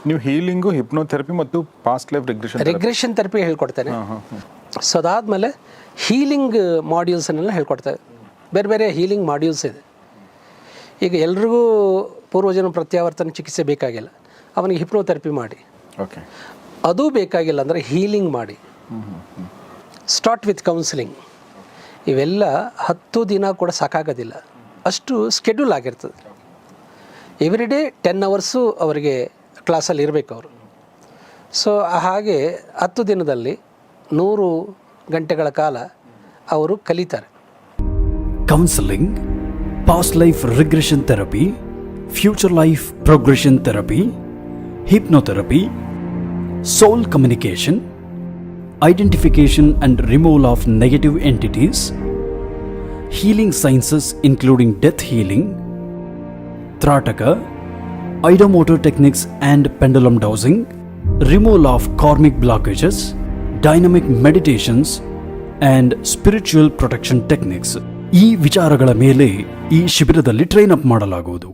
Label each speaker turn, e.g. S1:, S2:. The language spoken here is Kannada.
S1: ನೀವು ಹೀಲಿಂಗು, ಹಿಪ್ನೋಥೆರಪಿ ಮತ್ತು ಪಾಸ್ಟ್ ಲೈಫ್
S2: ರಿಗ್ರೆಷನ್ ಥೆರಪಿ ಹೇಳ್ಕೊಡ್ತೇನೆ. ಸೊ ಅದಾದಮೇಲೆ ಹೀಲಿಂಗ್ ಮಾಡ್ಯೂಲ್ಸನ್ನೆಲ್ಲ ಹೇಳ್ಕೊಡ್ತೇವೆ. ಬೇರೆ ಬೇರೆ ಹೀಲಿಂಗ್ ಮಾಡ್ಯೂಲ್ಸ್ ಇದೆ. ಈಗ ಎಲ್ರಿಗೂ ಪೂರ್ವಜನ್ಮ ಪ್ರತ್ಯಾವರ್ತನ ಚಿಕಿತ್ಸೆ ಬೇಕಾಗಿಲ್ಲ, ಅವನಿಗೆ ಹಿಪ್ನೋಥೆರಪಿ ಮಾಡಿ.
S1: ಓಕೆ,
S2: ಅದು ಬೇಕಾಗಿಲ್ಲ ಅಂದರೆ ಹೀಲಿಂಗ್ ಮಾಡಿ. Start with counselling. ಇವೆಲ್ಲ 10 ದಿನ ಕೂಡ ಸಾಕಾಗೋದಿಲ್ಲ, ಅಷ್ಟು ಸ್ಕೆಡ್ಯೂಲ್ ಆಗಿರ್ತದೆ. ಎವ್ರಿ ಡೇ 10 ಅವರ್ಸು ಅವರಿಗೆ ಕ್ಲಾಸಲ್ಲಿ ಇರಬೇಕು ಅವರು. ಸೊ ಹಾಗೆ 10 ದಿನದಲ್ಲಿ 100 ಗಂಟೆಗಳ ಕಾಲ ಅವರು ಕಲಿತಾರೆ.
S3: Counselling, past life regression therapy, future life progression therapy, hypnotherapy, soul communication, identification and removal of negative entities, healing sciences including death healing, Trataka, Ideomotor techniques and pendulum dowsing, removal of karmic blockages, dynamic meditations and spiritual protection techniques. ಈ ವಿಚಾರಗಳ ಮೇಲೆ ಈ ಶಿಬಿರದಲ್ಲಿ ಟ್ರೈನ್ ಅಪ್ ಮಾಡಲಾಗುವುದು.